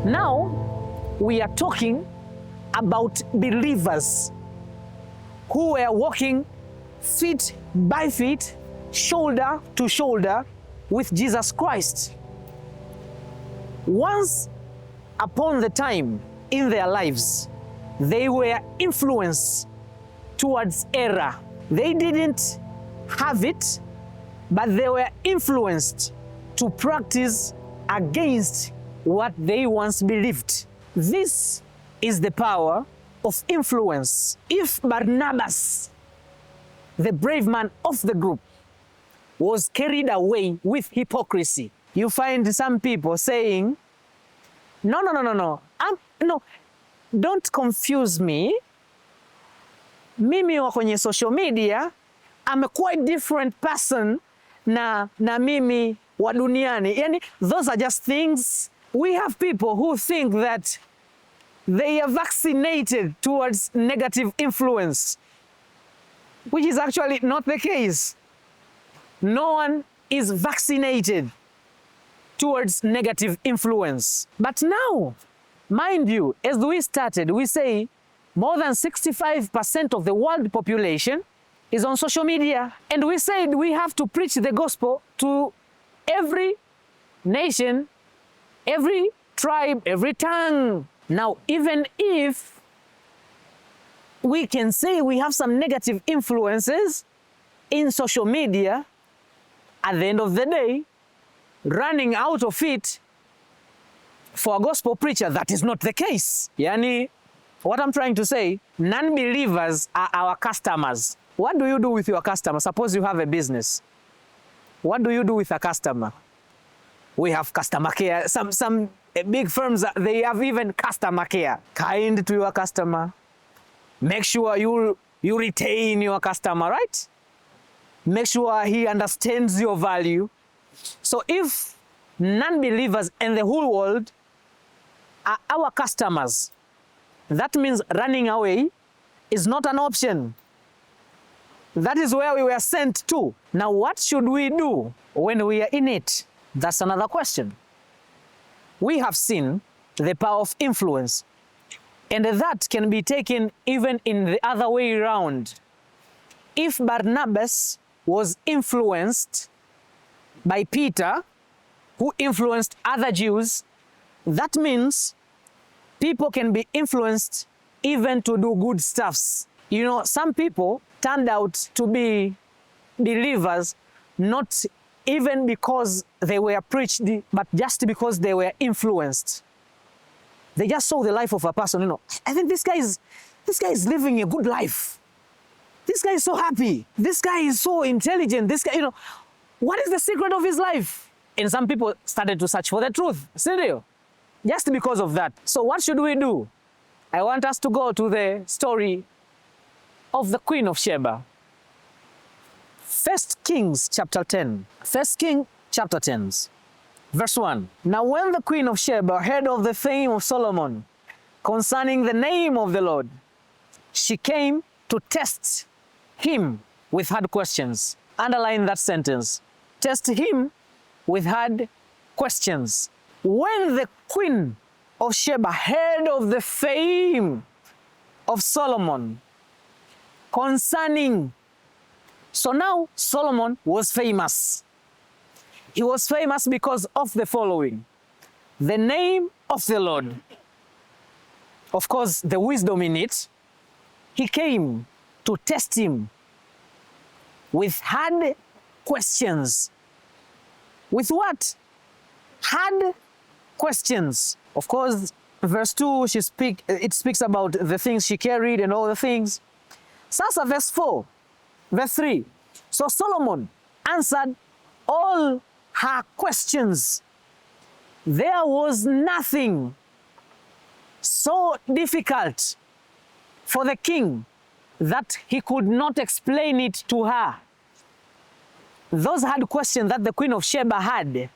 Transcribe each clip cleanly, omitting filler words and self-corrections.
Now we are talking about believers who were walking feet by feet, shoulder to shoulder with Jesus Christ. Once upon the time in their lives, they were influenced towards error. They didn't have it, but they were influenced to practice against what they once believed. This is the power of influence. If Barnabas, the brave man of the group, was carried away with hypocrisy, you find some people saying, no, don't confuse me. Mimi wa kwenye social media, I'm a quite different person na mimi wa duniani. Yani, those are just things. We have people who think that they are vaccinated towards negative influence, which is actually not the case. No one is vaccinated towards negative influence. But now, mind you, as we started, we say more than 65% of the world population is on social media. And we said we have to preach the gospel to every nation, every tribe, every tongue. Now, even if we can say we have some negative influences in social media, at the end of the day, running out of it for a gospel preacher, that is not the case. Yani, what I'm trying to say, non-believers are our customers. What do you do with your customer? Suppose you have a business. What do you do with a customer? We have customer care. Some big firms, they have even customer care. Kind to your customer. Make sure you retain your customer, right? Make sure he understands your value. So if non-believers and the whole world are our customers, that means running away is not an option. That is where we were sent to. Now, what should we do when we are in it? That's another question. We have seen the power of influence, and that can be taken even in the other way around. If Barnabas was influenced by Peter, who influenced other Jews, that means people can be influenced even to do good stuffs. You know, some people turned out to be believers not even because they were preached, but just because they were influenced. They just saw the life of a person, you know. I think this guy is living a good life. This guy is so happy. This guy is so intelligent. This guy, you know, what is the secret of his life? And some people started to search for the truth. Seriously. Just because of that. So what should we do? I want us to go to the story of the Queen of Sheba. 1 Kings chapter 10. 1 Kings chapter 10. Verse 1. Now when the Queen of Sheba heard of the fame of Solomon concerning the name of the Lord, she came to test him with hard questions. Underline that sentence. Test him with hard questions. When the Queen of Sheba heard of the fame of Solomon concerning, so now Solomon was famous. He was famous because of the following: the name of the Lord, of course, the wisdom in it. He came to test him with hard questions. With what? Hard questions. Of course, verse 2, it speaks about the things she carried and all the things. Sasa verse 4, verse 3. So Solomon answered all her questions. There was nothing so difficult for the king that he could not explain it to her. Those hard questions that the Queen of Sheba had,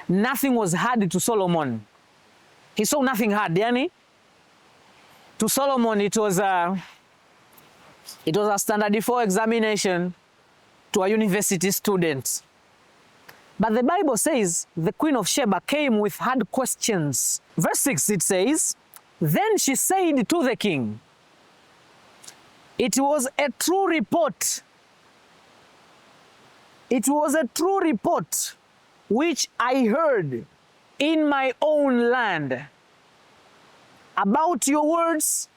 nothing was hard to Solomon. He saw nothing hard, yani. To Solomon, it was a standard 4 examination to a university student. But the Bible says the Queen of Sheba came with hard questions. Verse 6, it says, then she said to the king, it was a true report. It was a true report which I heard in my own land about your words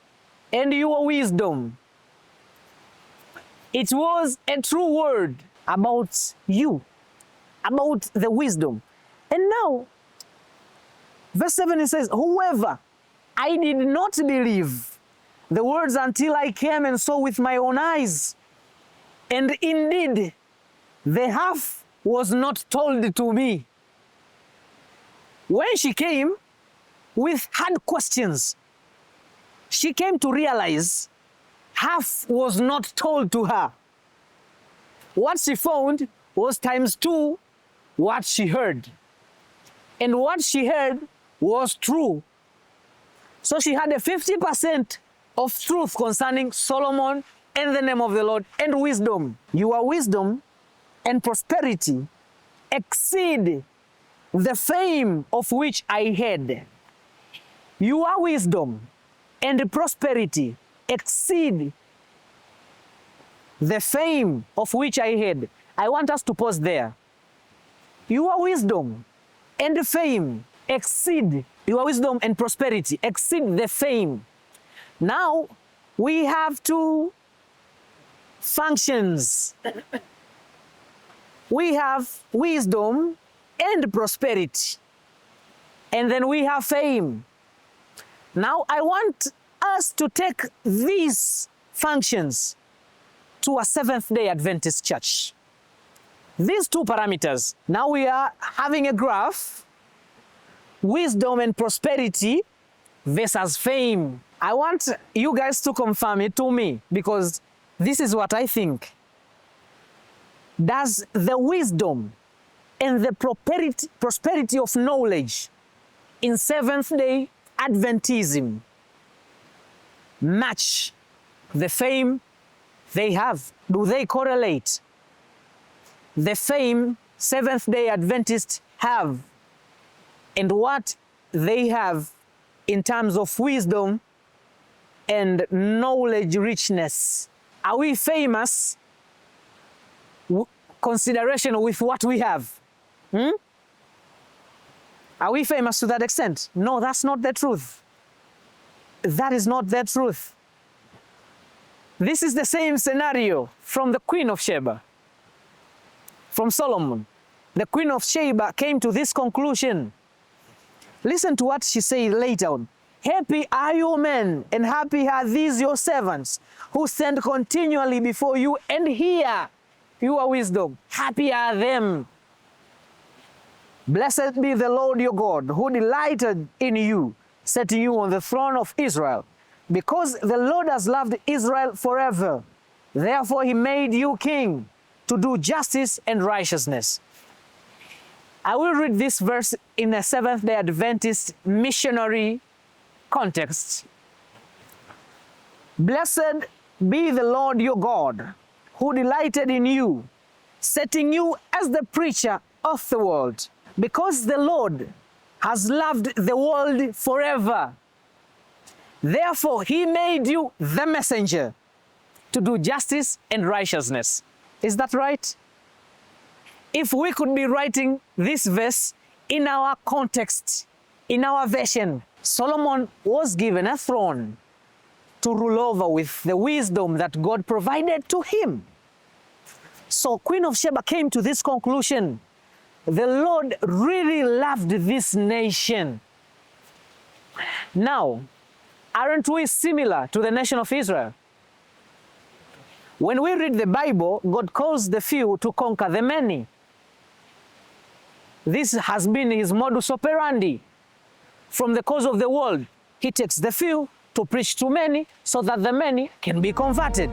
and your wisdom. It was a true word about you, about the wisdom. And now, verse 7, it says, however, I did not believe the words until I came and saw with my own eyes. And indeed, the half was not told to me. When she came with hard questions, she came to realize half was not told to her. What she found was times 2 what she heard. And what she heard was true. So she had a 50% of truth concerning Solomon and the name of the Lord and wisdom. Your wisdom and prosperity exceed the fame of which I had. Your wisdom and prosperity exceed the fame of which I had. I want us to pause there. Your wisdom and fame exceed, your wisdom and prosperity exceed the fame. Now we have 2 functions. We have wisdom and prosperity, and then we have fame. Now I want us to take these functions to a Seventh-day Adventist church. These 2 parameters. Now we are having a graph, wisdom and prosperity versus fame. I want you guys to confirm it to me, because this is what I think. Does the wisdom and the prosperity of knowledge in Seventh-day Adventism match the fame they have? Do they correlate? The fame Seventh-day Adventists have and what they have in terms of wisdom and knowledge richness. Are we famous consideration with what we have? Are we famous to that extent? No, that's not the truth. That is not the truth. This is the same scenario from the Queen of Sheba, from Solomon. The Queen of Sheba came to this conclusion. Listen to what she said later on. Happy are your men, and happy are these your servants, who stand continually before you and hear your wisdom. Happy are them. Blessed be the Lord your God, who delighted in you, setting you on the throne of Israel. Because the Lord has loved Israel forever, therefore he made you king to do justice and righteousness. I will read this verse in a Seventh-day Adventist missionary context. Blessed be the Lord your God, who delighted in you, setting you as the preacher of the world. Because the Lord has loved the world forever, therefore he made you the messenger to do justice and righteousness. Is that right? If we could be writing this verse in our context, in our version, Solomon was given a throne to rule over with the wisdom that God provided to him. So Queen of Sheba came to this conclusion. The Lord really loved this nation. Now, aren't we similar to the nation of Israel? When we read the Bible, God calls the few to conquer the many. This has been his modus operandi. From the cause of the world, he takes the few to preach to many so that the many can be converted.